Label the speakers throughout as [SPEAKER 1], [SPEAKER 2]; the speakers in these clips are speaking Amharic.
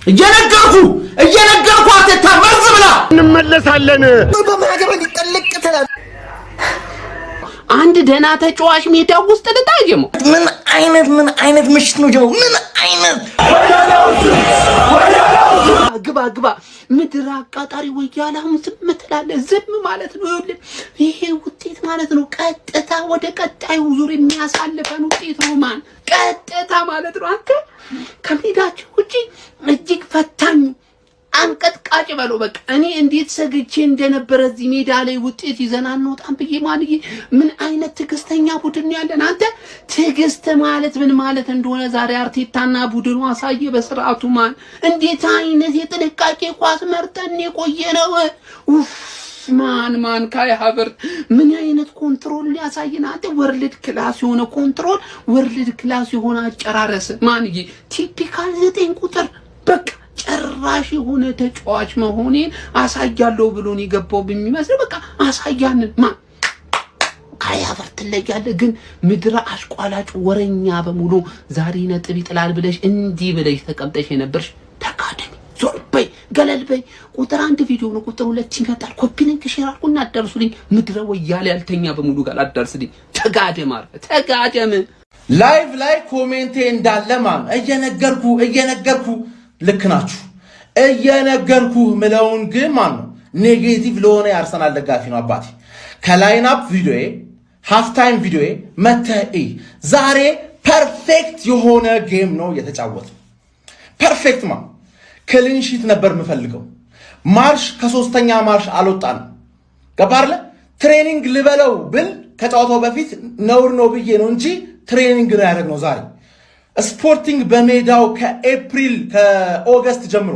[SPEAKER 1] እየነገርኩ አትታመዝ ብላ
[SPEAKER 2] እንመለሳለን።
[SPEAKER 1] በማገባ ሊጠልቅተናል።
[SPEAKER 3] አንድ ደና ተጫዋች ሜዳ ውስጥ ልታየሙ
[SPEAKER 1] ምን አይነት ምሽት ነው ጀው? ምን አይነት
[SPEAKER 3] ግባ ምድር አቃጣሪ ወያላውን ዝም ትላለህ። ዝም ማለት ነው ይሄ ውጤት ማለት ነው። ቀጥታ ወደ ቀጣዩ ዙር የሚያሳልፈን ውጤት ነው ማን ቀጥታ ማለት ነው። አንተ ከሜዳችን ውጪ እጅግ ፈታኝ አንቀጥቃጭ በለው በቃ እኔ እንዴት ሰግቼ እንደነበረ እዚህ ሜዳ ላይ ውጤት ይዘና እንወጣን ብዬ ማንዬ ምን አይነት ትግስተኛ ቡድን ያለን አንተ ትግስት ማለት ምን ማለት እንደሆነ ዛሬ አርቴታና ቡድኑ አሳየ በስርዓቱ ማን እንዴት አይነት የጥንቃቄ ኳስ መርጠን የቆየነው ማን ካይ ሃቨርት ምን አይነት ኮንትሮል ሊያሳየን አንተ ወርልድ ክላስ የሆነ ኮንትሮል ወርልድ ክላስ የሆነ አጨራረስ ማንዬ ቲፒካል 9 ቁጥር በቃ ጭራሽ የሆነ ተጫዋች መሆኔን አሳያለሁ ብሎን የገባው በሚመስል በቃ አሳያንን ማን ካይ ሃቨርት ለያለ ግን ምድረ አሽቋላጭ ወረኛ በሙሉ ዛሬ ነጥብ ይጥላል ብለሽ እንዲህ ብለሽ ተቀምጠሽ የነበርሽ ተካደኝ ዞር በይ ገለል በይ። ቁጥር 1 ቪዲዮ ነው ቁጥር 2 ይመጣል። ኮፒ ሊንክ ሼር አድርጉና አዳርሱልኝ። ምድረ ወያለ ያልተኛ በሙሉ ጋር አዳርስልኝ። ተጋደም
[SPEAKER 1] ላይቭ ላይ ኮሜንቴ እንዳለ ማን እየነገርኩ ልክ ናችሁ እየነገርኩ ምለውን ግን ማን ነው ኔጌቲቭ ለሆነ የአርሰናል ደጋፊ ነው አባቴ። ከላይን አፕ ቪዲዮዬ ሃፍ ታይም ቪዲዮዬ መተይ ዛሬ ፐርፌክት የሆነ ጌም ነው የተጫወተው። ፐርፌክት ማን ክሊንሺት ነበር የምፈልገው። ማርሽ ከሶስተኛ ማርሽ አልወጣንም። ገባርለ ትሬኒንግ ልበለው ብል ከጨዋታው በፊት ነውር ነው ብዬ ነው እንጂ ትሬኒንግ ነው ያደረግነው ዛሬ። ስፖርቲንግ በሜዳው ከኦገስት ጀምሮ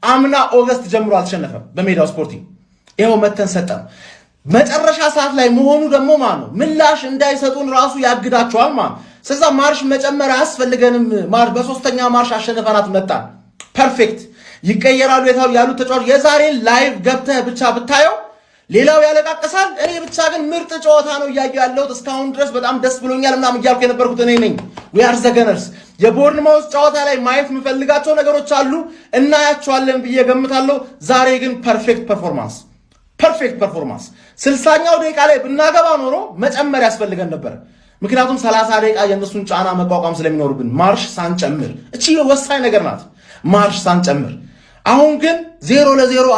[SPEAKER 1] አምና ኦገስት ጀምሮ አልተሸነፈም በሜዳው ስፖርቲንግ። ይሄው መተን ሰጠን። መጨረሻ ሰዓት ላይ መሆኑ ደግሞ ማለት ነው ምላሽ እንዳይሰጡን ራሱ ያግዳቸዋል ማለት ነው። ስለዛ ማርሽ መጨመር አያስፈልገንም። ማርሽ በሶስተኛ ማርሽ አሸነፈናት መጣን። ፐርፌክት ይቀየራሉ ያሉት ተጫዋች የዛሬን ላይቭ ገብተህ ብቻ ብታየው ሌላው ያለቃቀሳል። እኔ ብቻ ግን ምርጥ ጨዋታ ነው እያየሁ ያለሁት እስካሁን ድረስ በጣም ደስ ብሎኛል ምናምን እያልኩ የነበርኩት እኔ ነኝ። we are the gunners። የቦርንማውዝ ጨዋታ ላይ ማየት የምፈልጋቸው ነገሮች አሉ እናያቸዋለን ብዬ ገምታለሁ። ዛሬ ግን ፐርፌክት ፐርፎርማንስ 60ኛው ደቂቃ ላይ ብናገባ ኖሮ መጨመር ያስፈልገን ነበር። ምክንያቱም 30 ደቂቃ የነሱን ጫና መቋቋም ስለሚኖርብን ማርሽ ሳንጨምር እቺ ወሳኝ ነገር ናት። ማርሽ ሳንጨምር አሁን ግን 0-0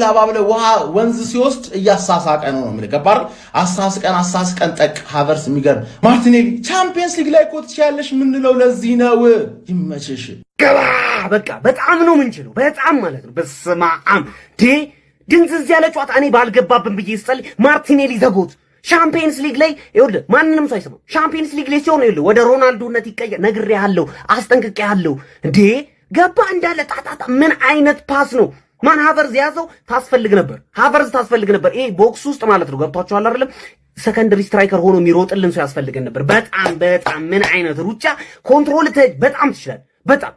[SPEAKER 1] አባብለ ውሃ ወንዝ ሲወስድ እያሳሳቀ ነው የምልከባር። አሳስቀን ጠቅ ሃቨርስ የሚገርም ማርቲኔሊ ቻምፒየንስ ሊግ ላይ ኮት ያለሽ ምንለው ለዚህ ነው። ይመችሽ
[SPEAKER 2] ገባ በቃ በጣም ነው ምንችለው በጣም ማለት ነው። በስማም ድንዝዝ ያለ ጨዋታ እኔ ባልገባብን ብዬ ስጠል ማርቲኔሊ ዘጎት ሻምፒየንስ ሊግ ላይ ይኸውልህ ማንንም ሳይሰማ ሻምፒየንስ ሊግ ላይ ሲሆን ይኸውልህ ወደ ሮናልዶነት ይቀየር ነግሬሃለሁ፣ አስጠንቅቄሃለሁ። ገባ እንዳለ ጣጣጣ ምን አይነት ፓስ ነው ማን ሃቨርዝ ያዘው። ታስፈልግ ነበር ይሄ ቦክስ ውስጥ ማለት ነው። ገብቷችኋል አይደለም? ሰከንደሪ ስትራይከር ሆኖ የሚሮጥልን ሰው ያስፈልገን ነበር። በጣም ምን አይነት ሩጫ ኮንትሮል በጣም ትችላል። በጣም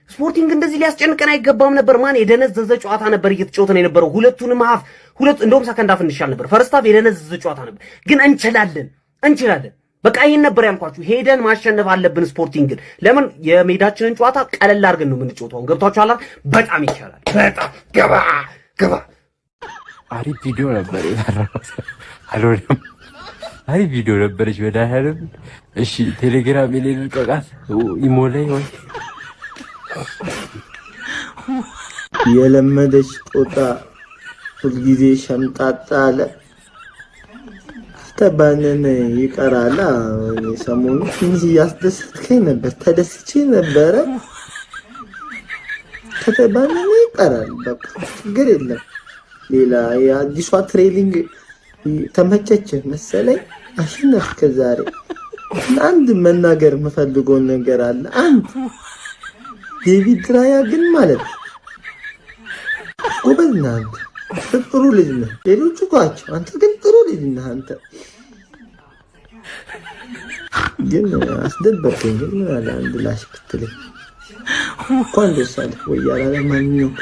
[SPEAKER 2] ስፖርቲንግ እንደዚህ ሊያስጨንቀን አይገባም ነበር። ማን የደነዘዘ ጨዋታ ነበር እየተጫወተን የነበረው። ሁለቱንም እንደውም ሰከንድ ሃፍ እንሻል ነበር። ፈርስት ሃፍ የደነዘዘ ጨዋታ ነበር፣ ግን እንችላለን። በቃ ይሄን ነበር ያልኳችሁ። ሄደን ማሸነፍ አለብን። ስፖርቲንግን ለምን የሜዳችንን ጨዋታ ቀለል አድርገን ነው የምንጫወተው። ገብቷችኋል? በጣም ይቻላል። በጣም ገባ
[SPEAKER 4] አሪፍ ቪዲዮ ነበር የሰራሁት። አልሆነም። አሪፍ ቪዲዮ ነበረች በዳህርም። እሺ ቴሌግራም ላይ ልቀቃት ኢሞላይ ወይ
[SPEAKER 5] የለመደች ጦጣ ሁልጊዜ ሸምጣጣ አለ ተባነነ ይቀራላ። ሰሞኑ ትንሽ ያስደስተኝ ነበር፣ ተደስቼ ነበረ። ተባነነ ይቀራል በቃ ችግር የለም። ሌላ የአዲሷ ትሬኒንግ ተመቸች መሰለኝ። አሸነፍክ ዛሬ። አንድ መናገር የምፈልገው ነገር አለ። አንድ ዴቪድ ራያ ግን ማለት ጎበዝ ነህ አንተ፣ ጥሩ ልጅ ነህ። ሌሎቹ ጓቸው አንተ ግን ጥሩ ልጅ ነህ አንተ። ግን አስደበርከኝ። ግን አለ አንድ ላሽ ክትለኝ እንኳን ደስ አለህ ወይ ያላለ ማንኛውም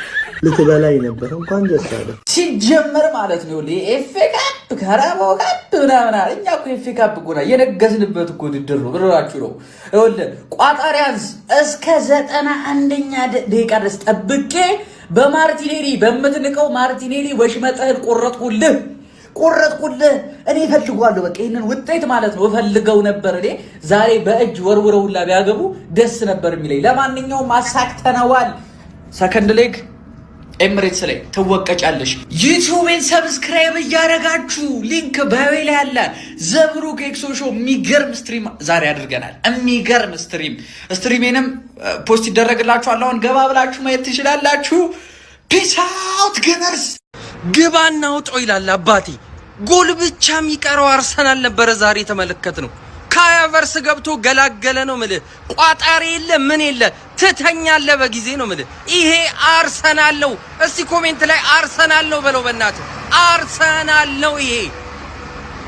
[SPEAKER 5] ልትበላይ ነበር። እንኳን ደስ አለህ
[SPEAKER 6] ሲጀመር ማለት ነው። ኤፌ ካፕ ካራባው ካፕ ምናምን እኛ እኮ ኤፍ ኤ ካፕ ጎና የነገስንበት እኮ ውድድር ነው ብራችሁ ነው ይኸውልህ ቋጣሪያንስ እስከ 91ኛ ደቂቃ ድረስ ጠብቄ በማርቲኔሊ በመትንቀው ማርቲኔሊ ወሽመጥህን ቆረጥኩልህ እኔ ፈልጓለሁ በቃ ይሄንን ውጤት ማለት ነው ፈልገው ነበር እኔ ዛሬ በእጅ ወርውረውላ ቢያገቡ ደስ ነበር የሚለኝ ለማንኛውም አሳክተናዋል ሰከንድ ሌግ ኤምሬትስ ላይ ተወቀጫለሽ ዩቲዩብን ሰብስክራይብ ያደረጋችሁ ሊንክ ባዮ ላይ አለ ዘብሩክ ኤክሶ ሾው የሚገርም ስትሪም ዛሬ አድርገናል የሚገርም ስትሪሜንም ፖስት ይደረግላችኋል አሁን ገባ ብላችሁ ማየት ትችላላችሁ ፒስ አውት ገነርስ
[SPEAKER 7] ግባና ውጦ ይላል አባቴ ጎል ብቻ የሚቀረው አርሰናል ነበር ዛሬ ተመለከትነው ካያቨርስ ገብቶ ገላገለ ነው ማለት ቋጣሪ የለ ምን የለ ትተኛለ በጊዜ ነው ማለት ይሄ አርሰናል ነው እስቲ ኮሜንት ላይ አርሰናል ነው በለው በእናትህ አርሰናል ነው ይሄ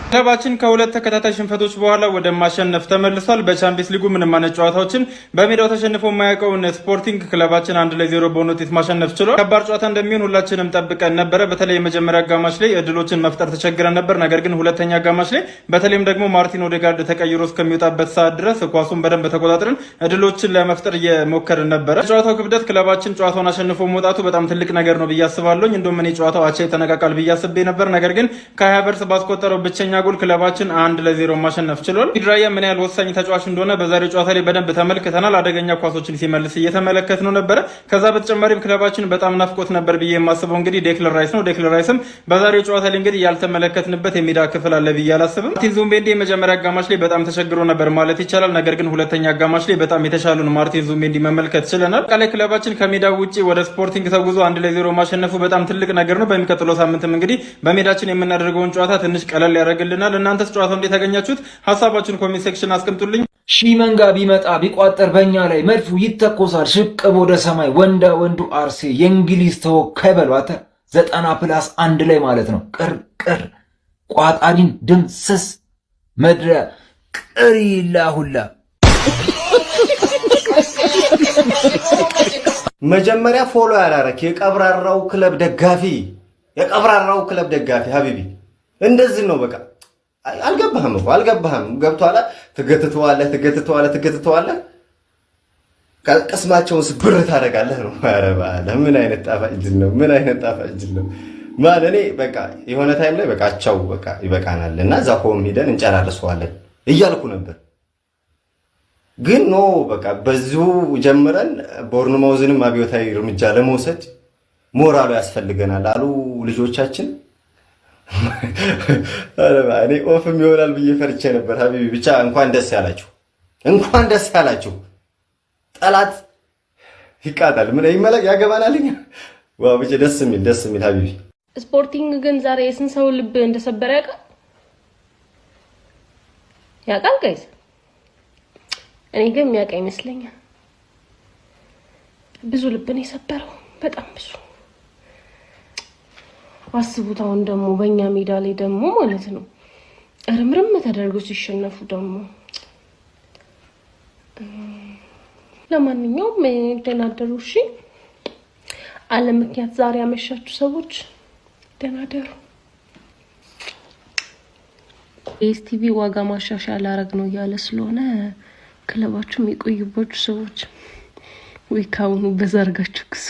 [SPEAKER 8] ክለባችን ከሁለት ተከታታይ ሽንፈቶች በኋላ ወደ ማሸነፍ ተመልሷል። በቻምፒየንስ ሊጉ ምንም አይነት ጨዋታዎችን በሜዳው ተሸንፎ የማያውቀውን ስፖርቲንግ ክለባችን 1-0 በሆነ ውጤት ማሸነፍ ችሏል። ከባድ ጨዋታ እንደሚሆን ሁላችንም ጠብቀን ነበረ። በተለይ የመጀመሪያ አጋማሽ ላይ እድሎችን መፍጠር ተቸግረን ነበር። ነገር ግን ሁለተኛ አጋማሽ ላይ በተለይም ደግሞ ማርቲን ኦዴጋርድ ተቀይሮ እስከሚወጣበት ሰዓት ድረስ ኳሱን በደንብ ተቆጣጥረን እድሎችን ለመፍጠር እየሞከርን ነበረ። ጨዋታው ክብደት ክለባችን ጨዋታውን አሸንፎ መውጣቱ በጣም ትልቅ ነገር ነው ብዬ አስባለሁ። እንደውም እኔ ጨዋታው አቻ ይተነቃቃል ብዬ አስቤ ነበር። ነገር ግን ካያቨርስ ባስቆጠረው ብቸኛ ጎል ክለባችን 1-0 ማሸነፍ ችሏል። ራያ ምን ያህል ወሳኝ ተጫዋች እንደሆነ በዛሬው ጨዋታ ላይ በደንብ ተመልክተናል። አደገኛ ኳሶችን ሲመልስ እየተመለከትነው ነበረ። ከዛ በተጨማሪም ክለባችን በጣም ናፍቆት ነበር ብዬ የማስበው እንግዲህ ዴክለር ራይስ ነው። ዴክለር ራይስም በዛሬው ጨዋታ ላይ እንግዲህ ያልተመለከትንበት የሜዳ ክፍል አለ ብዬ አላስብም። ማርቲን ዙቢሜንዲ የመጀመሪያ አጋማሽ ላይ በጣም ተቸግሮ ነበር ማለት ይቻላል። ነገር ግን ሁለተኛ አጋማሽ ላይ በጣም የተሻሉን ማርቲን ዙቢሜንዲ መመልከት ችለናል። ቃላይ ክለባችን ከሜዳ ውጪ ወደ ስፖርቲንግ ተጉዞ 1-0 ማሸነፉ በጣም ትልቅ ነገር ነው። በሚቀጥለው ሳምንትም እንግዲህ በሜዳችን የምናደርገውን ጨዋታ ትንሽ ቀለል ያደርግልናል። እናንተስ ጨዋታው እንዴት ያገኛችሁት? ሐሳባችሁን ኮሜንት ሴክሽን አስቀምጡልኝ።
[SPEAKER 9] ሺህ መንጋ ቢመጣ ቢቋጠር በእኛ ላይ መድፉ ይተኮሳል ሽቅብ ወደ ሰማይ ወንዳ ወንዱ አርሴ የእንግሊዝ ተወካይ በሏተ 90+1 ላይ ማለት ነው። ቅርቅር ቋጣሪን ድምስስ መድረ ቅሪላ ሁላ
[SPEAKER 5] መጀመሪያ ፎሎ ያላረክ የቀብራራው ክለብ ደጋፊ ሀቢቢ እንደዚህ ነው በቃ አልገባህም ገብቷላ ትገትተዋለህ ቅስማቸውን ስብር ታደርጋለህ ነው። ኧረ በአላህ ምን አይነት ጣፋጭ ጅል ነው ማን እኔ በቃ የሆነ ታይም ላይ በቃ አቻው በቃ ይበቃናል እና ዛፎም ሄደን እንጨራርሰዋለን እያልኩ ነበር። ግን ኖ በቃ በዚሁ ጀምረን ቦርንማውዝንም አብዮታዊ እርምጃ ለመውሰድ ሞራሉ ያስፈልገናል አሉ ልጆቻችን። እኔ ኦፍም ይሆናል ብዬ ፈርቼ ነበር። ሀቢቢ ብቻ እንኳን ደስ ያላችሁ። ጠላት ይቃጣል ምን ይመለክ ያገባናልኝ። ዋው ብቻ ደስ የሚል ሀቢቢ።
[SPEAKER 10] ስፖርቲንግ ግን ዛሬ የስንት ሰው ልብ እንደሰበረ ያውቃል ጋይስ? እኔ ግን የሚያውቅ ይመስለኛል። ብዙ ልብ ነው የሰበረው፣ በጣም ብዙ። አስቡት አሁን ደግሞ በእኛ ሜዳ ላይ ደግሞ ማለት ነው እርምርም ተደርጎ ሲሸነፉ ደግሞ። ለማንኛውም ደህና ደሩ። እሺ፣ አለ ምክንያት ዛሬ ያመሻችሁ ሰዎች ደህና ደሩ። ኤስቲቪ ዋጋ ማሻሻያ ላረግ ነው እያለ ስለሆነ ክለባችሁ የሚቆዩባችሁ ሰዎች ወይ ካሁኑ በዛርጋችሁ ክሱ።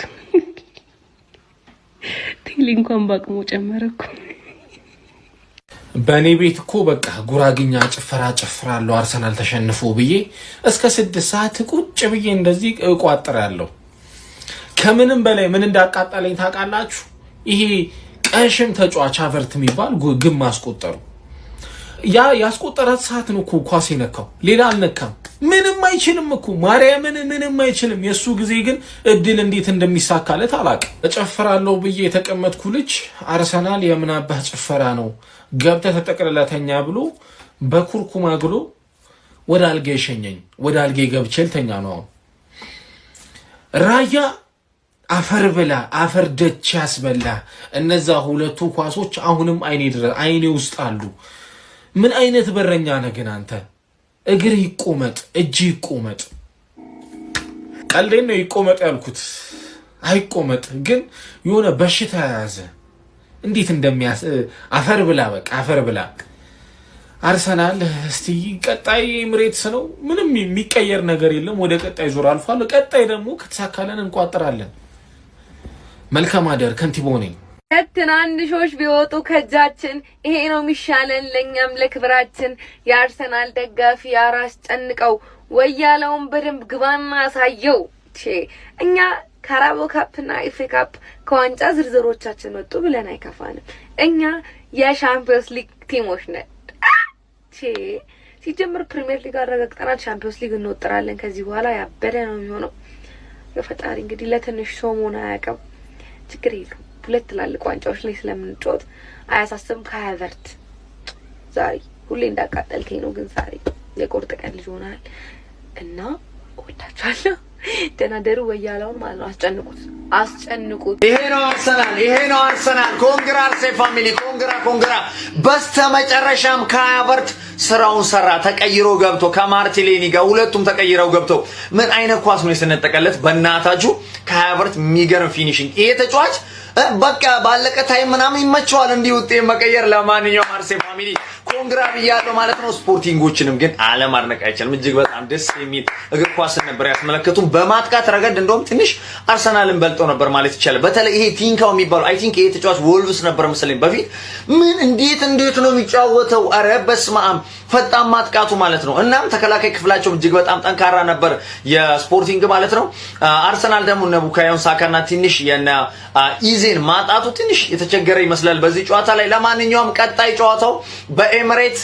[SPEAKER 10] ቴሌ እንኳን ባቅሞ ጨመረኩ።
[SPEAKER 11] በኔ ቤት እኮ በቃ ጉራግኛ ጭፈራለሁ አርሰናል ተሸንፎ ብዬ እስከ 6 ሰዓት ቁጭ ብዬ እንደዚህ እቋጥራለሁ። ከምንም በላይ ምን እንዳቃጣለኝ ታውቃላችሁ? ይሄ ቀሽም ተጫዋች አቨርት የሚባል ግብ ማስቆጠሩ። ያ ያስቆጠራት ሰዓት ነው እኮ ኳስ የነካው፣ ሌላ አልነካም። ምንም አይችልም እኮ ማርያምን፣ ምንም አይችልም። የሱ ጊዜ ግን እድል እንዴት እንደሚሳካለት አላውቅም። እጨፍራለሁ ብዬ የተቀመጥኩ ልጅ አርሰናል የምናባህ ጭፈራ ነው ገብተህ ተጠቅልለተኛ ብሎ በኩርኩም አግሎ ወደ አልጋ ይሸኘኝ። ወደ አልጋ ገብቼ ልተኛ ነው። ራያ አፈር ብላ አፈር ደች ያስበላ። እነዛ ሁለቱ ኳሶች አሁንም አይኔ ውስጥ አሉ። ምን አይነት በረኛ ነህ ግን አንተ? እግር ይቆመጥ፣ እጅ ይቆመጥ። ቀልዴን ነው ይቆመጥ ያልኩት፣ አይቆመጥ ግን የሆነ በሽታ ያዘ። እንዴት እንደሚያስ አፈር ብላ በቃ አፈር ብላ። አርሰናል እስቲ ቀጣይ ኤምሬትስ ነው። ምንም የሚቀየር ነገር የለም። ወደ ቀጣይ ዙር አልፏል። ቀጣይ ደግሞ ከተሳካለን እንቋጥራለን። መልካም አደር። ከንቲባው ነኝ።
[SPEAKER 12] ትናንሾች ቢወጡ ከጃችን ይሄ ነው የሚሻለን ለኛም ለክብራችን። የአርሰናል ደጋፊ አራስ ጨንቀው ወያለውን በደንብ ግባና አሳየው። እኛ ካራቦ ካፕና ኤፍ ኤ ካፕ ከዋንጫ ዝርዝሮቻችን ወጡ ብለን አይከፋንም። እኛ የሻምፒዮንስ ሊግ ቲሞች ነን። ሲጀምር ፕሪሚየር ሊግ አረጋግጠናል። ሻምፒዮንስ ሊግ እንወጥራለን። ከዚህ በኋላ ያበደ ነው የሚሆነው። የፈጣሪ እንግዲህ ለትንሽ ሶሞን አያውቅም። ችግር የለም። ሁለት ትላልቅ ዋንጫዎች ላይ ስለምንጫወት አያሳስብም። ከሀቨርት ዛሬ ሁሌ እንዳቃጠልከኝ ነው፣ ግን ዛሬ የቁርጥ ቀን ልጅ ሆናል እና እወዳችኋለሁ። ደህና ደሩ ወያላውን ማለት ነው። አስጨንቁት።
[SPEAKER 5] ይሄ ነው አርሰናል። ኮንግራ አርሴ ፋሚሊ፣ ኮንግራ። በስተመጨረሻም ከሀቨርት ስራውን ሰራ። ተቀይሮ ገብቶ ከማርቲኔሊ ጋር ሁለቱም ተቀይረው ገብተው ምን አይነት ኳስ ነው የሰነጠቀለት በእናታችሁ። ከሀቨርት የሚገርም ፊኒሺንግ። ይሄ ተጫዋች በቃ ባለቀ ታይም ምናምን ይመቸዋል እንዲህ ውጤት መቀየር። ለማንኛውም አርሴ ፋሚሊ ኮንግራ ብያለሁ ማለት ነው። ስፖርቲንጎችንም ግን አለማድነቅ አይቻልም። እጅግ በጣም ደስ የሚል እግር ኳስ ነበር ያስመለከቱን። በማጥቃት ረገድ እንደውም ትንሽ አርሰናልን በልጠው ነበር ማለት ይቻላል። በተለይ ይሄ ቲንካው የሚባለው አይ ቲንክ ይሄ ተጫዋች ወልቭስ ነበር መሰለኝ በፊት። ምን እንዴት ነው የሚጫወተው! አረ በስመ አብ ፈጣን ማጥቃቱ ማለት ነው። እናም ተከላካይ ክፍላቸው እጅግ በጣም ጠንካራ ነበር የስፖርቲንግ ማለት ነው። አርሰናል ደግሞ እነ ቡካዮ ሳካና ትንሽ የነ ኢዜን ማጣቱ ትንሽ የተቸገረ ይመስላል በዚህ ጨዋታ ላይ። ለማንኛውም ቀጣይ ጨዋታው በኤምሬት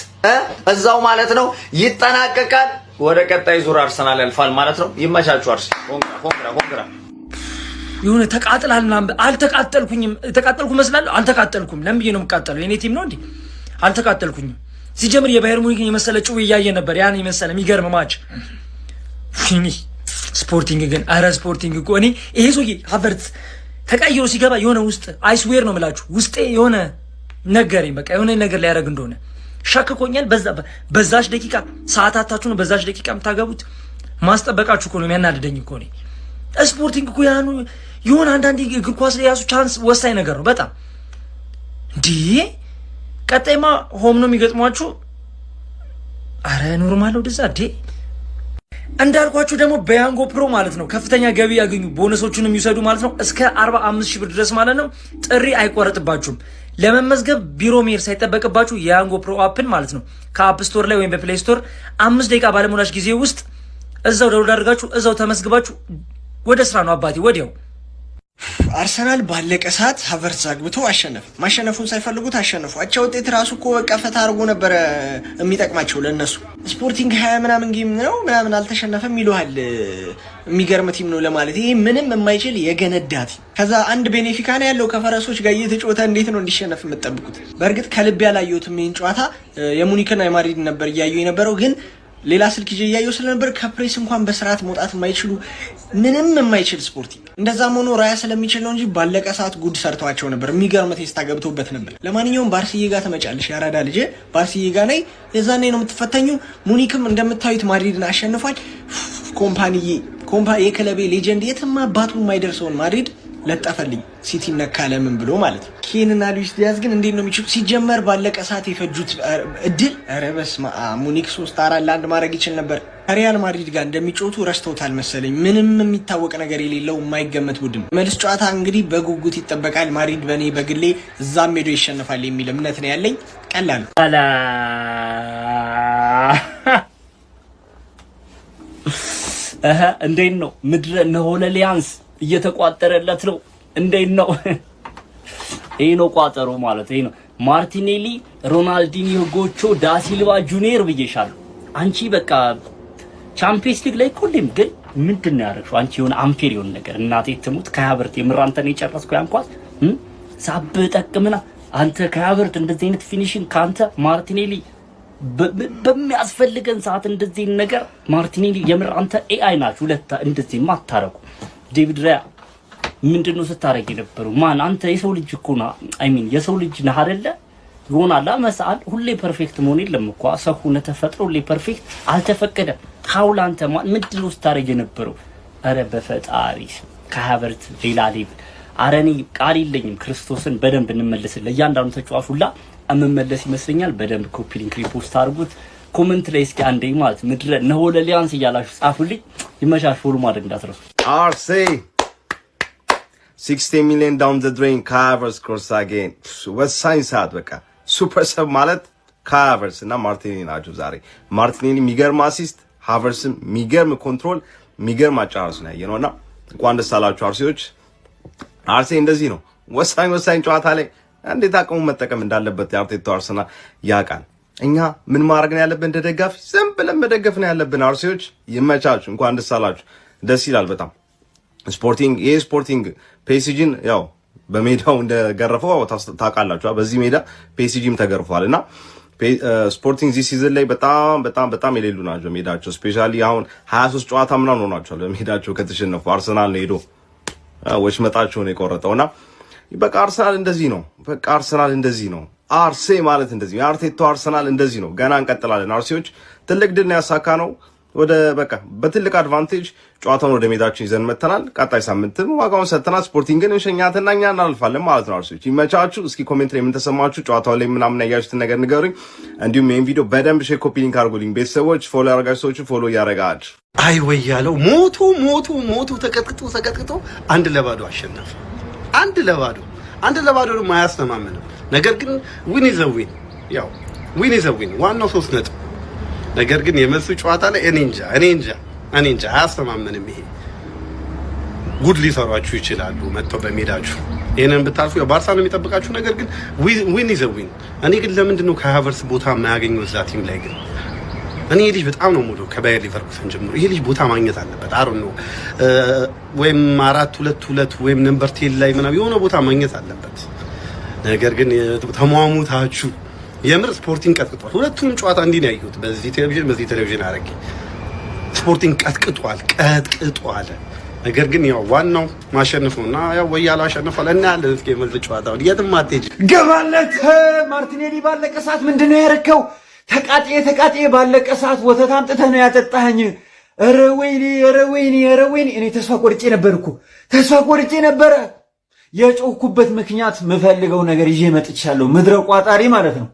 [SPEAKER 5] እዛው ማለት ነው ይጠናቀቃል። ወደ ቀጣይ ዙር አርሰናል ያልፋል ማለት ነው። ይመቻችሁ። አርሲ ኮንግራ
[SPEAKER 6] የሆነ ተቃጥላልና አልተቃጠልኩኝም። ተቃጠልኩ መስላለሁ። አልተቃጠልኩም። ለምን ብዬ ነው የምቃጠለው? የኔ ቲም ነው እንዴ? አልተቃጠልኩኝም። ሲጀምር የባየር ሙኒክን የመሰለ ጭው እያየ ነበር። ያን የመሰለ የሚገርም ማች ፊኒ ስፖርቲንግ ግን አረ ስፖርቲንግ እኮ እኔ ይሄ ሰውዬ ሀቨርትዝ ተቀይሮ ሲገባ የሆነ ውስጥ አይስዌር ነው የምላችሁ ውስጤ የሆነ ነገረኝ። በቃ የሆነ ነገር ሊያደርግ እንደሆነ ሸክኮኛል። በዛች ደቂቃ ሰዓታታችሁ ነው በዛች ደቂቃ የምታገቡት። ማስጠበቃችሁ እኮ ነው የሚያናድደኝ እኮ እኔ። ስፖርቲንግ እኮ ያኑ የሆነ አንዳንድ እግር ኳስ ላይ ያሱ ቻንስ ወሳኝ ነገር ነው በጣም እንዴ። ቀጣይማ ሆም ነው የሚገጥሟችሁ። አረ ኖርማል ነው ደዛ ዴ እንዳልኳችሁ ደግሞ በያንጎ ፕሮ ማለት ነው ከፍተኛ ገቢ ያገኙ ቦነሶቹንም ይሰዱ ማለት ነው። እስከ 45,000 ብር ድረስ ማለት ነው። ጥሪ አይቆረጥባችሁም። ለመመዝገብ ቢሮ መሄድ ሳይጠበቅባችሁ የያንጎ ፕሮ አፕን ማለት ነው ከአፕ ስቶር ላይ ወይም በፕሌይ ስቶር 5 ደቂቃ ባለሞላች ጊዜ ውስጥ እዛው ዳውንሎድ አድርጋችሁ እዛው ተመዝግባችሁ ወደ ስራ ነው አባቴ ወዲያው።
[SPEAKER 13] አርሰናል ባለቀ ሰዓት ሀቨርትዝ አግብቶ አሸነፈ። ማሸነፉን ሳይፈልጉት አሸነፉ። አቻ ውጤት ራሱ እኮ በቃ ፈታ አድርጎ ነበረ የሚጠቅማቸው ለነሱ። ስፖርቲንግ 20 ምናምን ጌም ነው ምናምን አልተሸነፈም ይሉሃል። የሚገርም ቲም ነው ለማለት ይሄ ምንም የማይችል የገነዳት። ከዛ አንድ ቤኔፊካ ነው ያለው ከፈረሶች ጋር እየተጫወተ እንዴት ነው እንዲሸነፍ የምትጠብቁት? በእርግጥ ከልብ ያላየሁትም ይሄን ጨዋታ የሙኒክና የማድሪድ ነበር እያየሁ የነበረው ግን ሌላ ስልክ ይዤ እያየሁ ስለነበር ከፕሬስ እንኳን በስርዓት መውጣት የማይችሉ ምንም የማይችል ስፖርቲንግ። እንደዛም ሆኖ ራያ ስለሚችል ነው እንጂ ባለቀ ሰዓት ጉድ ሰርተዋቸው ነበር። የሚገርም ቴስታ ገብቶበት ነበር። ለማንኛውም ባርሲዬ ጋር ተመጫለሽ ያራዳ ልጅ ባርሲዬ ጋር ነይ። የዛኔ ነው የምትፈተኙ። ሙኒክም እንደምታዩት ማድሪድን አሸንፏል። የክለቤ ሌጀንድ የትም አባቱ የማይደርሰውን ማድሪድ ለጠፈልኝ ሲቲ ነካ ለምን ብሎ ማለት ነው። ኬንና ሉዊስ ዲያዝ ግን እንዴት ነው የሚችሉት? ሲጀመር ባለቀ ሰዓት የፈጁት እድል ኧረ በስመ አብ። ሙኒክ 3-4 ማድረግ ይችል ነበር። ከሪያል ማድሪድ ጋር እንደሚጫወቱ ረስተውታል መሰለኝ። ምንም የሚታወቅ ነገር የሌለው የማይገመት ቡድን። መልስ ጨዋታ እንግዲህ በጉጉት ይጠበቃል። ማድሪድ በእኔ በግሌ እዛም ሄዶ ይሸነፋል የሚል እምነት ነው ያለኝ። ቀላል ነው።
[SPEAKER 2] እንዴት ነው ምድረ ነሆለሊያንስ እየተቋጠረለት ነው። እንዴት ነው? ይሄ ነው ቋጠሮ ማለት ይሄ ነው። ማርቲኔሊ፣ ሮናልዲኒዮ፣ ጎቾ፣ ዳሲልቫ ጁኒየር ብዬሻለሁ። አንቺ በቃ ቻምፒየንስ ሊግ ላይ ሁሌም ግን ምንድነው ያደረግሽው? አንቺ የሆነ አምፔር የሆነ ነገር እናቴ ትሙት ከሀቨርት የምራንተ ነው የጨረስኩ ያንኳስ ሳብ ጠቅምና አንተ ከሀቨርት እንደዚህ አይነት ፊኒሽንግ ካንተ ማርቲኔሊ በሚያስፈልገን ሰዓት እንደዚህ ነገር ማርቲኔሊ የምር አንተ ኤአይ ናችሁ ሁለት እንደዚህ ማታረቁ። ዴቪድ ራያ ምንድነው ስታረግ የነበረው? ማን አንተ የሰው ልጅ እኮ ነው። አይ ሚን የሰው ልጅ ነህ አይደለ? ይሆናል መሳል ሁሌ ፐርፌክት መሆን የለም እኮ ሰው ሆነ ተፈጥሮ ሁሌ ፐርፌክት አልተፈቀደም። ካውል አንተ ምንድነው ስታረግ የነበረው? አረ በፈጣሪ ከሀቨርት ሌላ ሌቭ
[SPEAKER 14] አረኒ ቃል የለኝም ክርስቶስን በደንብ እንመለስልን ለእያንዳንዱ ተጫዋች ሁላ አመመለስ ይመስለኛል በደንብ ኮፒ ሊንክ ሪፖስት አድርጉት ኮሜንት ላይ እስኪ አንዴ ማለት ምድረ ነሆለ ሊያንስ ይያላችሁ ጻፉልኝ ይመሻሽ ፎሎ ማድረግ እንዳትረሱ
[SPEAKER 5] አርሴ 60 million down the drain covers cross again ወሳኝ ሰዓት በቃ ሱፐር ሰብ ማለት ካቨርስ እና ማርቲኔሊ ናቸው ዛሬ ማርቲኔሊ የሚገርም አሲስት ሃቨርስም የሚገርም ኮንትሮል የሚገርም አጫራስ ነው ያየነውና እንኳን ደስ አላችሁ አርሴዎች አርሴ እንደዚህ ነው ወሳኝ ጨዋታ ላይ እንዴት አቅሙ መጠቀም እንዳለበት የአርቴታው አርሰናል ያውቃል እኛ ምን ማድረግ ነው ያለብን እንደደጋፊ ዝም ብለን መደገፍ ነው ያለብን አርሴዎች ይመቻችሁ እንኳን ደስ አላችሁ ደስ ይላል በጣም ስፖርቲንግ ፔሲጂን ያው በሜዳው እንደገረፈው ታውቃላችሁ በዚህ ሜዳ ፔሲጂም ተገርፏልና ስፖርቲንግ ዚህ ሲዝን ላይ በጣም የሌሉ ናቸው ሜዳቸው ስፔሻሊ አሁን 23 ጨዋታ ምናምን ሆናቸዋል በሜዳቸው ከተሸነፉ አርሰናል ነው ሄዶ ወሽመጣቸው ነው የቆረጠውና በቃ አርሰናል እንደዚህ ነው አርሴ ማለት እንደዚህ የአርቴታው አርሰናል እንደዚህ ነው ገና እንቀጥላለን አርሴዎች ትልቅ ድል ነው ያሳካነው ወደ በቃ በትልቅ አድቫንቴጅ ጨዋታውን ወደ ሜዳችን ይዘን መተናል ቀጣይ ሳምንትም ዋጋውን ሰጥተናል ስፖርቲንግን እንሸኛትና እኛ እናልፋለን ማለት ነው አርሴዎች ይመቻችሁ እስኪ ኮሜንት ላይ ምን ተሰማችሁ ጨዋታው ላይ ምናምን ያያችሁት ነገር ንገሩኝ እንዲሁም ይሄን ቪዲዮ በደንብ ሼር ኮፒ ሊንክ አድርጉልኝ ቤተሰቦች ፎሎ ያደረጋችሁ ሰዎች ፎሎ ያደረጋችሁ
[SPEAKER 3] አይ ወይ ያለው ሞቱ ተቀጥቅጦ 1-0 አሸነፈ 1-0 ደግሞ አያስተማመንም ነገር ግን ዊን ኢዝ አ ዊን ዋናው 3 ነጥብ ነገር ግን የመልሱ ጨዋታ ላይ እኔ እንጃ አያስተማመንም ይሄ ጉድ ሊሰሯችሁ ይችላሉ መጥተው በሜዳችሁ ይሄንን ብታልፉ ባርሳ ነው የሚጠብቃችሁ ነገር ግን ዊን ኢዝ አ ዊን እኔ ግን ለምንድነው ከሃቨርስ ቦታ የማያገኘው እዛ ቲም ላይ ግን እኔ ልጅ በጣም ነው ሙሉ ከባየር ሊቨርኩሰን ጀምሮ ይሄ ልጅ ቦታ ማግኘት አለበት አሩ ነው ወይም 4-2-2 ወይም ነምበር 10 ላይ ምናምን የሆነ ቦታ ማግኘት አለበት ነገር ግን ተሟሙታችሁ የምር ስፖርቲንግ ቀጥቅጧል ሁለቱንም ጨዋታ እንዲህ ነው ያዩት በዚህ ቴሌቪዥን አረጋጊ ስፖርቲንግ ቀጥቅጧል ነገር ግን ያው ዋናው ማሸነፍ ነውና ያው ወያላ አሸነፈ ለና ያለ እስኪ መልስ ጨዋታው የትም አትሄጂ
[SPEAKER 9] ገባለት ማርቲኔሊ ባለቀ ሰዓት ምንድነው ያረከው ተቃጤ ባለቀ ሰዓት ወተት አምጥተህ ነው ያጠጣኸኝ ኧረ ወይኔ እኔ ተስፋ ቆርጬ ነበር የጮኩበት ምክንያት መፈልገው ነገር ይዤ መጥቻለሁ ምድረ ቋጣሪ ማለት ነው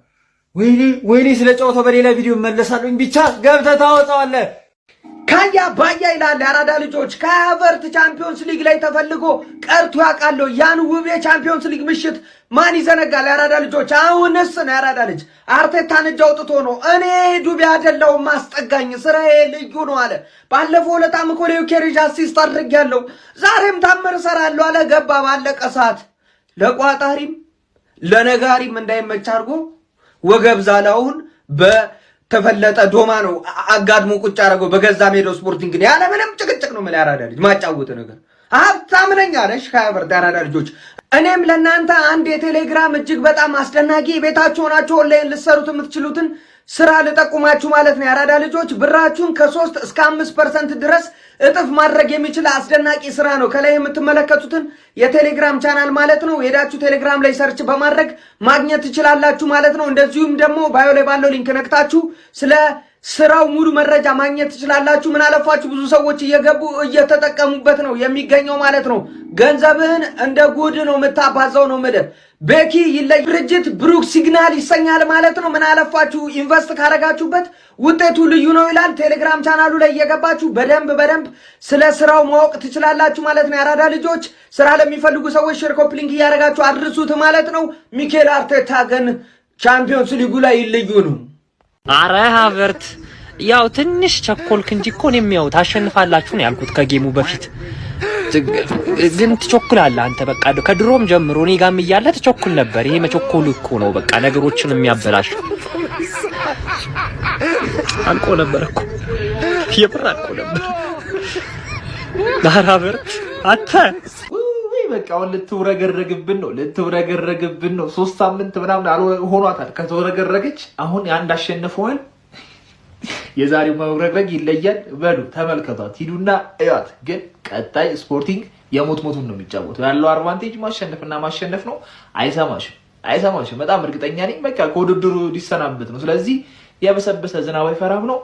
[SPEAKER 9] ወይኔ ስለ ጨዋታው በሌላ ቪዲዮ መለሳለሁ ብቻ ገብተህ ታወጣዋለህ
[SPEAKER 6] ካያ ባያ ይላል አራዳ ልጆች ከሀቨርት ቻምፒዮንስ ሊግ ላይ ተፈልጎ ቀርቶ ያውቃለሁ ያን ውብ የቻምፒዮንስ ሊግ ምሽት ማን ይዘነጋል አራዳ ልጆች አሁንስ ነው አራዳ ልጅ አርቴታን እጅ አውጥቶ ነው እኔ ዱቤ አይደለሁም ማስጠጋኝ ስራዬ ልዩ ነው አለ ባለፈው ለታም ኮሌው ኬሪጅ አሲስት አድርጌያለሁ ዛሬም ታምር ሰራለሁ አለ ገባ ባለቀ ሰዓት ለቋጣሪም ለነጋሪም እንዳይመች አድርጎ ወገብ ዛላውን ተፈለጠ ዶማ ነው አጋድሞ ቁጭ አረገው በገዛ ሜዳው ስፖርቲንግ ያለ ምንም ጭቅጭቅ ነው ማለት ያራዳ ልጅ ማጫወት ነገር ሀብታም ነኝ አለሽ ከሀቨርት ያራዳ ልጆች እኔም ለናንተ አንድ የቴሌግራም እጅግ በጣም አስደናቂ ቤታችሁ ሆናችሁ ኦንላይን ልትሰሩት የምትችሉትን ስራ ልጠቁማችሁ ማለት ነው ያራዳ ልጆች ብራችሁን ከ3 እስከ 5% ድረስ እጥፍ ማድረግ የሚችል አስደናቂ ስራ ነው ከላይ የምትመለከቱትን የቴሌግራም ቻናል ማለት ነው ሄዳችሁ ቴሌግራም ላይ ሰርች በማድረግ ማግኘት ትችላላችሁ ማለት ነው እንደዚሁም ደግሞ ባዮ ላይ ባለው ሊንክ ነክታችሁ ስለ ስራው ሙሉ መረጃ ማግኘት ትችላላችሁ ምን አለፋችሁ ብዙ ሰዎች እየገቡ እየተጠቀሙበት ነው የሚገኘው ማለት ነው ገንዘብህን እንደ ጉድ ነው መታባዛው ነው ማለት ቤኪ ይለይ ድርጅት ብሩክ ሲግናል ይሰኛል ማለት ነው ምን አለፋችሁ ኢንቨስት ካረጋችሁበት ውጤቱ ልዩ ነው ይላል ቴሌግራም ቻናሉ ላይ እየገባችሁ በደንብ ስለ ስራው ማወቅ ትችላላችሁ ማለት ነው ያራዳ ልጆች ስራ ለሚፈልጉ ሰዎች ሼር ኮፒ ሊንክ ያረጋችሁ አድርሱት ማለት ነው ሚኬል አርቴታ ግን ቻምፒዮንስ ሊጉ ላይ ልዩ ነው
[SPEAKER 15] አረ ሃቨርት ያው ትንሽ ቸኮልክ እንጂ እኮ ነው የሚያው ታሸንፋላችሁ ነው ያልኩት ከጌሙ በፊት ግን ትቸኩላለህ አንተ በቃ ከድሮም ጀምሮ እኔ ጋርም እያለ ትቸኩል ነበር ይሄ መቸኮሉ እኮ ነው በቃ ነገሮችን የሚያበላሽ አልቆ ነበር እኮ የብር አልቆ ነበር ሃቨርት አታ
[SPEAKER 9] በቃ ልትውረገረግብን ነው 3 ሳምንት ምናምን ሆኗታል ከተወረገረገች አሁን አንድ አሸንፈውን የዛሬው መውረግረግ ይለያል በሉ ተመልከቷት ሂዱና እያት ግን ቀጣይ ስፖርቲንግ የሞቱን ነው የሚጫወተው ያለው አድቫንቴጅ ማሸነፍ ነው አይሰማሽም በጣም እርግጠኛ ነኝ በቃ ከውድድሩ ሊሰናበት ነው ስለዚህ የበሰበሰ ዝናብ አይፈራም ነው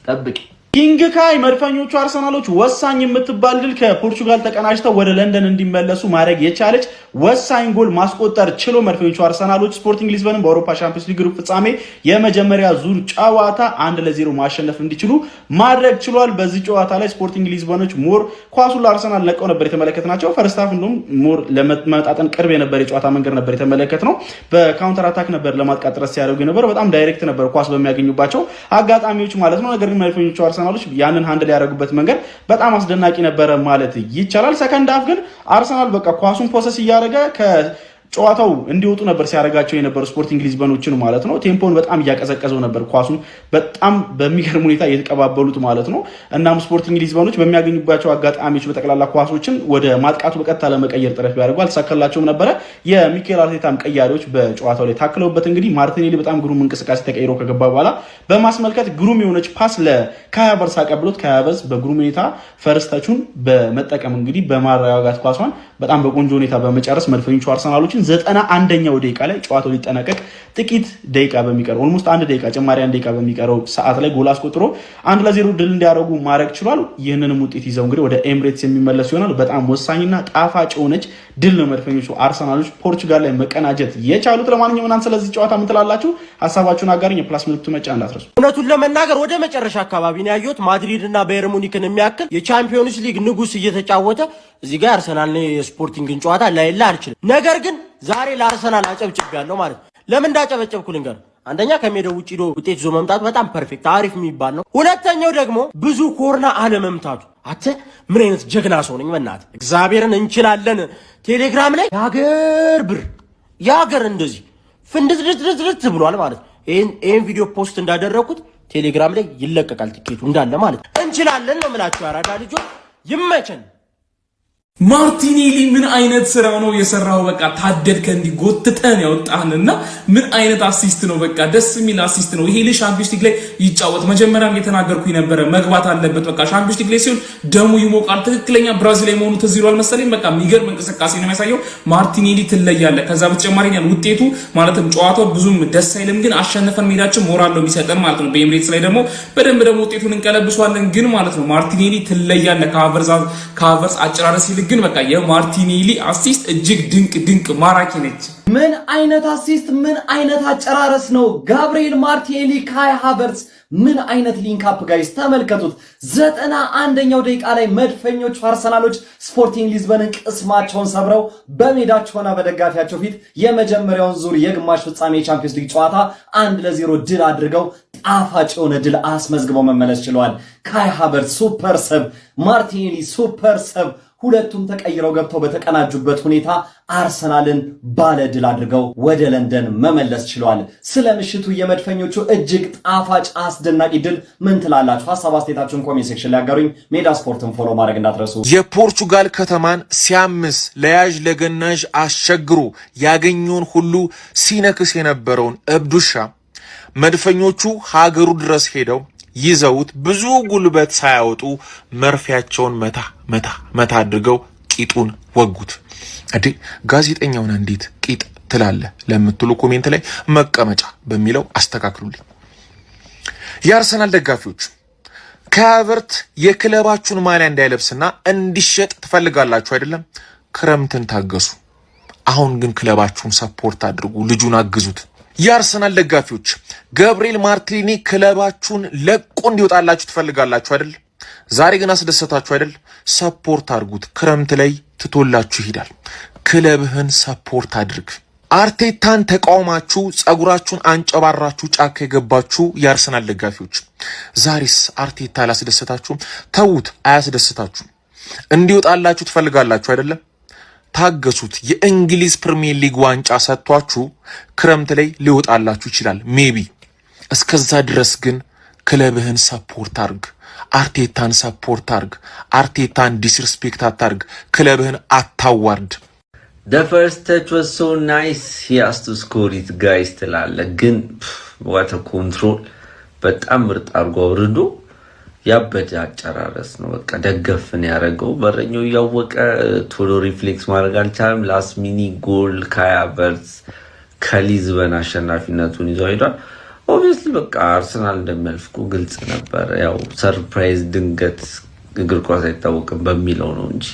[SPEAKER 9] ጠብቂ
[SPEAKER 8] ኪንግ ካይ መድፈኞቹ አርሰናሎች ወሳኝ የምትባል ድል ከፖርቹጋል ተቀናጅተው ወደ ለንደን እንዲመለሱ ማድረግ የቻለች ወሳኝ ጎል ማስቆጠር ችሎ መድፈኞቹ አርሰናሎች ስፖርቲንግ ሊዝበንን በአውሮፓ ሻምፒዮንስ ሊግ ሩብ ፍጻሜ የመጀመሪያ ዙር ጨዋታ 1-0 ማሸነፍ እንዲችሉ ማድረግ ችሏል። በዚህ ጨዋታ ላይ ስፖርቲንግ ሊዝበኖች ሞር ኳሱን ለአርሰናል ለቀው ነበር የተመለከትናቸው። ፈርስት ሃፍ እንደውም ሞር ለመጣጠን ቅርብ የነበር የጨዋታ መንገድ ነበር የተመለከትነው። በካውንተር አታክ ነበር ለማጥቃት ጥረት ሲያደርጉ ነበር። በጣም ዳይሬክት ነበር ኳስ በሚያገኙባቸው አጋጣሚዎች ማለት ነው። ነገር ግን መድፈኞቹ አርሰናሎች ያንን ሃንድል ያደረጉበት መንገድ በጣም አስደናቂ ነበረ ማለት ይቻላል። ሰከንድ ሃፍ ግን አርሰናል በቃ ኳሱን ፖሰስ እያደረገ ጨዋታው እንዲወጡ ነበር ሲያደርጋቸው የነበሩ ስፖርቲንግ ሊዝበኖችን ማለት ነው። ቴምፖን በጣም እያቀዘቀዘው ነበር፣ ኳሱን በጣም በሚገርም ሁኔታ እየተቀባበሉት ማለት ነው። እናም ስፖርቲንግ ሊዝበኖች በሚያገኙባቸው አጋጣሚዎች በጠቅላላ ኳሶችን ወደ ማጥቃቱ በቀጥታ ለመቀየር ጥረት ቢያደርጉ አልተሳካላቸውም ነበረ። የሚኬል አርቴታም ቀያሪዎች በጨዋታው ላይ ታክለውበት እንግዲህ ማርቲኔሊ በጣም ግሩም እንቅስቃሴ ተቀይሮ ከገባ በኋላ በማስመልከት ግሩም የሆነች ፓስ ለካይ ሃቨርትዝ አቀብሎት ካይ ሃቨርትዝ በግሩም ሁኔታ ፈርስታቹን በመጠቀም እንግዲህ በማረጋጋት ኳሷን በጣም በቆንጆ ሁኔታ በመጨረስ መድፈኞቹ አርሰናሎችን 91ኛው ደቂቃ ላይ ጨዋታው ሊጠናቀቅ ጥቂት ደቂቃ በሚቀረው ኦልሞስት 1 ደቂቃ ጭማሪ 1 ደቂቃ በሚቀረው ሰዓት ላይ ጎል አስቆጥሮ 1-0 ድል እንዲያደርጉ ማድረግ ችሏል። ይህንንም ውጤት ይዘው እንግዲህ ወደ ኤምሬትስ የሚመለሱ ይሆናል። በጣም ወሳኝና ጣፋጭ የሆነች ድል ነው መድፈኞቹ አርሰናሎች ፖርቹጋል ላይ መቀናጀት የቻሉት። ለማንኛውም እናንተ ስለዚህ ጨዋታ ምን ትላላችሁ? ሀሳባችሁን አጋሩኝ። የፕላስ ምልክቱ መጫ እንዳትረሱ።
[SPEAKER 16] እውነቱን ለመናገር ወደ መጨረሻ አካባቢ ነው ያየሁት ማድሪድ እና ባየር ሙኒክን የሚያክል የቻምፒዮንስ ሊግ ንጉስ እየተጫወተ እዚህ ጋር አርሰናል ነው የስፖርቲንግን ጨዋታ ላይላ አልችልም። ነገር ግን ዛሬ ለአርሰናል አጨብጭቤያለሁ ማለት ነው። ለምን እንዳጨበጨብኩ ልንገር። አንደኛ ከሜዳው ውጪ ዶ ውጤት ይዞ መምጣቱ በጣም ፐርፌክት አሪፍ የሚባል ነው። ሁለተኛው ደግሞ ብዙ ኮርና አለመምታቱ። አተ ምን አይነት ጀግና ሰው ነኝ በእናትህ እግዚአብሔርን። እንችላለን ቴሌግራም ላይ የሀገር እንደዚህ ፍንድት ብሏል ማለት ነው። ይሄን ቪዲዮ ፖስት እንዳደረኩት ቴሌግራም ላይ ይለቀቃል ቲኬቱ እንዳለ ማለት ነው። እንችላለን ነው የምላችሁ አራዳ ልጆች፣ ይመቸን።
[SPEAKER 17] ማርቲኔሊ ምን አይነት ስራ ነው የሰራው? በቃ ታደድከ እንዲጎትተን ያወጣህንና ምን አይነት አሲስት ነው! በቃ ደስ የሚል አሲስት ነው። ይሄ ልጅ ሻምፒዮንስ ሊግ ላይ ይጫወት። መጀመሪያም የተናገርኩኝ ነበረ መግባት አለበት። በቃ ሻምፒዮንስ ሊግ ላይ ሲሆን ደሙ ይሞቃል። ትክክለኛ ብራዚላዊ መሆኑ ትዝ ይሏል መሰለኝ። በቃ የሚገርም እንቅስቃሴ ነው የሚያሳየው። ማርቲኔሊ ትለያለ። ከዛ በተጨማሪ ውጤቱ ማለትም ጨዋታው ብዙም ደስ አይልም፣ ግን አሸነፈን ሜዳችን ሞራል ነው የሚሰጠን ማለት ነው። በኤምሬትስ ላይ ደግሞ በደንብ ደግሞ ውጤቱን እንቀለብሷለን ግን ማለት ነው። ማርቲኔሊ ትለያለ። ከሃቨርትዝ አጨራረስ ይልቅ ግን በቃ የማርቲኔሊ አሲስት እጅግ ድንቅ ማራኪ ነች።
[SPEAKER 6] ምን አይነት አሲስት፣ ምን አይነት አጨራረስ ነው! ጋብሪኤል ማርቲኔሊ ካይ ሃቨርትዝ ምን አይነት ሊንክ አፕ ጋይስ ተመልከቱት። 91ኛው ደቂቃ ላይ መድፈኞቹ አርሰናሎች ስፖርቲንግ ሊዝበንን ቅስማቸውን ሰብረው በሜዳቸውና በደጋፊያቸው ፊት የመጀመሪያውን ዙር የግማሽ ፍጻሜ የቻምፒዮንስ ሊግ ጨዋታ 1-0 ድል አድርገው ጣፋጭ የሆነ ድል አስመዝግበው መመለስ ችለዋል። ካይ ሃቨርትዝ ሱፐር ሰብ፣ ማርቲኔሊ ሱፐር ሰብ፣ ሁለቱም ተቀይረው ገብተው በተቀናጁበት ሁኔታ አርሰናልን ባለ ድል አድርገው ወደ ለንደን መመለስ ችለዋል። ስለ ምሽቱ የመድፈኞቹ እጅግ ጣፋጭ አስደናቂ ድል ምን ትላላችሁ? ሐሳብ አስተያየታችሁን ኮሜንት ሴክሽን ላይ አጋሩኝ። ሜዳ ስፖርትን ፎሎ ማድረግ እንዳትረሱ።
[SPEAKER 18] የፖርቹጋል ከተማን ሲያምስ ለያዥ ለገናዥ አስቸግሮ ያገኘውን ሁሉ ሲነክስ የነበረውን እብዱሻ መድፈኞቹ ሀገሩ ድረስ ሄደው ይዘውት ብዙ ጉልበት ሳያወጡ መርፊያቸውን መታ አድርገው ቂጡን ወጉት። እንዴ ጋዜጠኛውን እንዴት ቂጥ ትላለህ ለምትሉ ኮሜንት ላይ መቀመጫ በሚለው አስተካክሉልኝ። የአርሰናል ደጋፊዎች ካይ ሃቨርትዝ የክለባችሁን ማሊያ እንዳይለብስና እንዲሸጥ ትፈልጋላችሁ አይደለም? ክረምትን ታገሱ። አሁን ግን ክለባችሁን ሰፖርት አድርጉ፣ ልጁን አግዙት። የአርሰናል ደጋፊዎች ጋብሪኤል ማርቲኔሊ ክለባችሁን ለቆ እንዲወጣላችሁ ትፈልጋላችሁ አይደል? ዛሬ ግን አስደሰታችሁ አይደል? ሰፖርት አድርጉት። ክረምት ላይ ትቶላችሁ ይሄዳል። ክለብህን ሰፖርት አድርግ። አርቴታን ተቃውማችሁ ጸጉራችሁን አንጨባራችሁ ጫካ የገባችሁ የአርሰናል ደጋፊዎች ዛሬስ አርቴታ አላስደሰታችሁም? ተዉት፣ አያስደስታችሁም። እንዲወጣላችሁ ትፈልጋላችሁ አይደለም? ታገሱት። የእንግሊዝ ፕሪሚየር ሊግ ዋንጫ ሰጥቷችሁ ክረምት ላይ ሊወጣላችሁ ይችላል ሜቢ። እስከዛ ድረስ ግን ክለብህን ሰፖርት አርግ፣ አርቴታን ሰፖርት አርግ። አርቴታን ዲስሪስፔክት አታርግ፣ ክለብህን አታዋርድ።
[SPEAKER 19] The first touch was so nice, he has to score it guys ትላለ። ግን what a control በጣም ምርጥ አርጎ አውርዶ ያበደ አጨራረስ ነው። በቃ ደገፍን ያረገው በረኛው ያወቀ ቶሎ ሪፍሌክስ ማድረግ አልቻለም። ላስት ሚኒ ጎል ካይ ሃቨርትዝ ከሊዝበን አሸናፊነቱን ይዞ ሄዷል። ኦብቪየስሊ በቃ አርሰናል እንደሚያልፍኩ ግልጽ ነበር። ያው ሰርፕራይዝ ድንገት እግር ኳስ አይታወቅም በሚለው ነው እንጂ